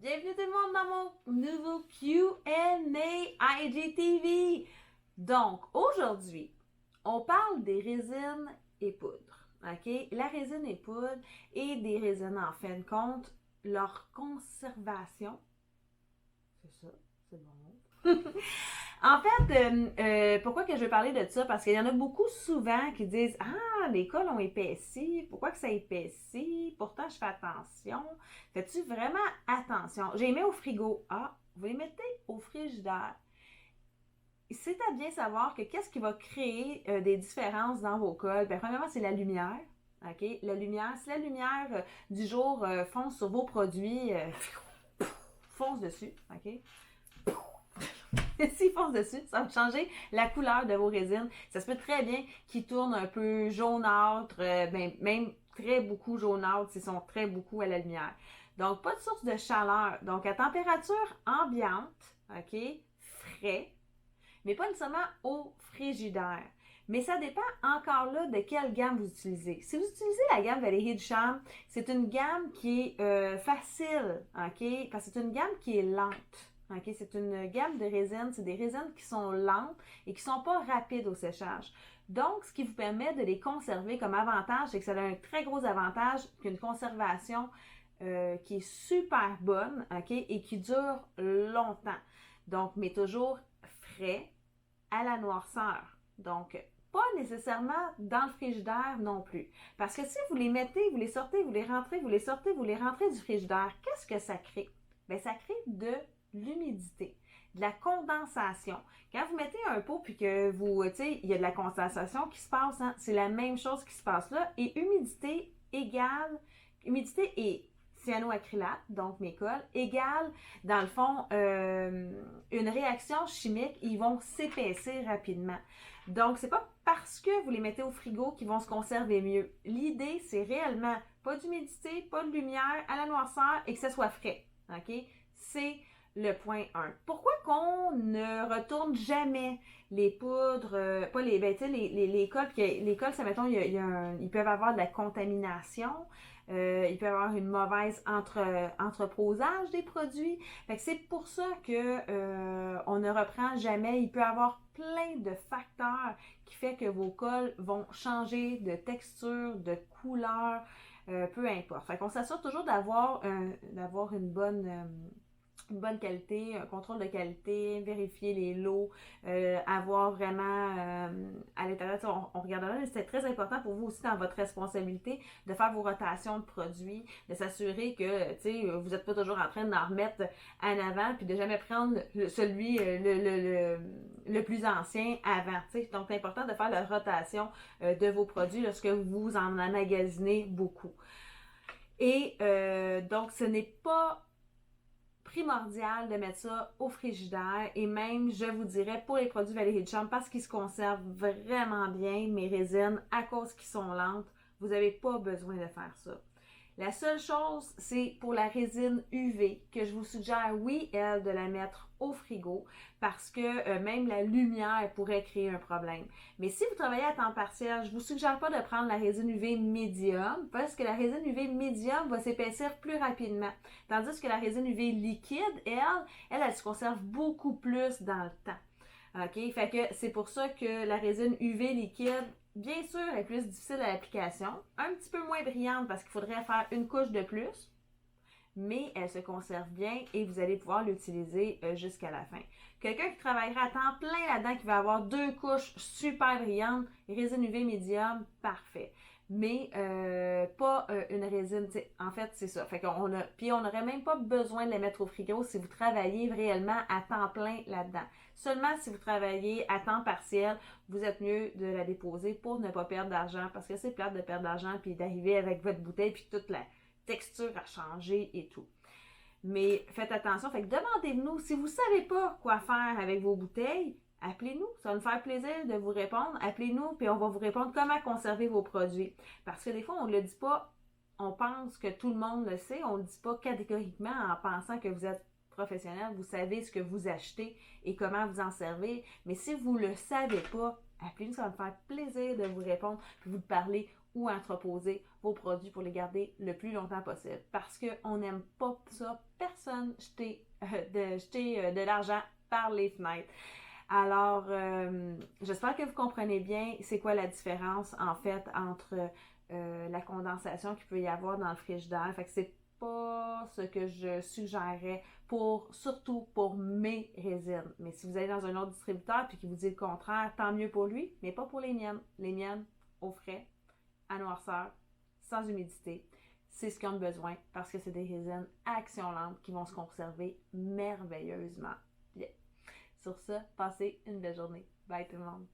Bienvenue tout le monde dans mon nouveau Q&A IGTV. Donc, aujourd'hui, on parle des résines et poudres. OK? La résine et poudre et des résines, en fin de compte, leur conservation. C'est ça, c'est bon. En fait, pourquoi que je veux parler de ça? Parce qu'il y en a beaucoup souvent qui disent Ah, les cols ont épaissi, pourquoi que ça épaissit? Pourtant, je fais attention. Fais-tu vraiment attention? J'ai mis au frigo. Ah, vous les mettez au frigidaire. C'est à bien savoir que qu'est-ce qui va créer des différences dans vos cols? Bien, premièrement, c'est la lumière. OK? La lumière, si la lumière du jour fonce sur vos produits, fonce dessus. OK? S'il fonce dessus, ça va changer la couleur de vos résines. Ça se peut très bien qu'ils tournent un peu jaunâtre, ben, même très beaucoup jaunâtre s'ils sont très beaucoup à la lumière. Donc, pas de source de chaleur. Donc, à température ambiante, OK, frais, mais pas nécessairement au frigidaire. Mais ça dépend encore là de quelle gamme vous utilisez. Si vous utilisez la gamme Valérie Ducharme, c'est une gamme qui est facile, OK? Parce que c'est une gamme qui est lente. OK? C'est une gamme de résines. C'est des résines qui sont lentes et qui ne sont pas rapides au séchage. Donc, ce qui vous permet de les conserver comme avantage, c'est que ça a un très gros avantage qu'une conservation qui est super bonne, OK? Et qui dure longtemps. Donc, mais toujours frais à la noirceur. Donc, pas nécessairement dans le frigidaire non plus. Parce que si vous les mettez, vous les sortez, vous les rentrez, vous les sortez, vous les rentrez du frigidaire, qu'est-ce que ça crée? Bien, ça crée de l'humidité, de la condensation. Quand vous mettez un pot puis que vous, tu sais, il y a de la condensation qui se passe, hein, c'est la même chose qui se passe là. Et humidité égale, humidité et cyanoacrylate, donc mes cols, égale, dans le fond, une réaction chimique, ils vont s'épaissir rapidement. Donc, c'est pas parce que vous les mettez au frigo qu'ils vont se conserver mieux. L'idée, c'est réellement pas d'humidité, pas de lumière, à la noirceur et que ce soit frais. OK? C'est le point 1. Pourquoi qu'on ne retourne jamais les poudres, pas les, ben, tu sais, les cols, les cols, ça mettons, ils peuvent avoir de la contamination, il peut y avoir une mauvaise entreposage des produits. Fait que c'est pour ça que on ne reprend jamais. Il peut y avoir plein de facteurs qui fait que vos cols vont changer de texture, de couleur, peu importe. Fait qu'on s'assure toujours d'avoir une bonne qualité, un contrôle de qualité, vérifier les lots, avoir vraiment à l'intérieur, on regardera, c'est très important pour vous aussi dans votre responsabilité de faire vos rotations de produits, de s'assurer que vous n'êtes pas toujours en train d'en remettre en avant, puis de jamais prendre celui, le plus ancien avant. T'sais. Donc, c'est important de faire la rotation de vos produits lorsque vous en emmagasinez beaucoup. Et donc, ce n'est pas primordial de mettre ça au frigidaire et même, je vous dirais, pour les produits Valérie Ducharme, parce qu'ils se conservent vraiment bien, mes résines, à cause qu'ils sont lentes, vous n'avez pas besoin de faire ça. La seule chose, c'est pour la résine UV que je vous suggère, oui, elle, de la mettre au frigo parce que même la lumière pourrait créer un problème. Mais si vous travaillez à temps partiel, je ne vous suggère pas de prendre la résine UV médium parce que la résine UV médium va s'épaissir plus rapidement. Tandis que la résine UV liquide, elle se conserve beaucoup plus dans le temps. OK? Fait que c'est pour ça que la résine UV liquide, bien sûr, elle est plus difficile à l'application, un petit peu moins brillante parce qu'il faudrait faire une couche de plus, mais elle se conserve bien et vous allez pouvoir l'utiliser jusqu'à la fin. Quelqu'un qui travaillera à temps plein là-dedans, qui va avoir deux couches super brillantes, résine UV médium, parfait. Mais pas une résine, en fait, c'est ça. Fait qu'on a, puis on n'aurait même pas besoin de les mettre au frigo si vous travaillez réellement à temps plein là-dedans. Seulement si vous travaillez à temps partiel, vous êtes mieux de la déposer pour ne pas perdre d'argent parce que c'est plate de perdre d'argent puis d'arriver avec votre bouteille puis toute la texture a changé et tout. Mais faites attention, fait que demandez-nous si vous ne savez pas quoi faire avec vos bouteilles, appelez-nous, ça va nous faire plaisir de vous répondre. Appelez-nous, puis on va vous répondre comment conserver vos produits. Parce que des fois, on ne le dit pas, on pense que tout le monde le sait, on ne le dit pas catégoriquement en pensant que vous êtes professionnel, vous savez ce que vous achetez et comment vous en servir. Mais si vous ne le savez pas, appelez-nous, ça va me faire plaisir de vous répondre, puis vous parler ou entreposer vos produits pour les garder le plus longtemps possible. Parce qu'on n'aime pas ça, personne jeter de l'argent par les fenêtres. Alors, j'espère que vous comprenez bien c'est quoi la différence en fait entre la condensation qu'il peut y avoir dans le frigidaire. Fait que c'est pas ce que je suggérerais surtout pour mes résines. Mais si vous allez dans un autre distributeur puis qu'il vous dit le contraire, tant mieux pour lui, mais pas pour les miennes. Les miennes, au frais, à noirceur, sans humidité. C'est ce qu'ils ont besoin parce que c'est des résines à action lente qui vont se conserver merveilleusement bien. Sur ce, passez une belle journée. Bye tout le monde!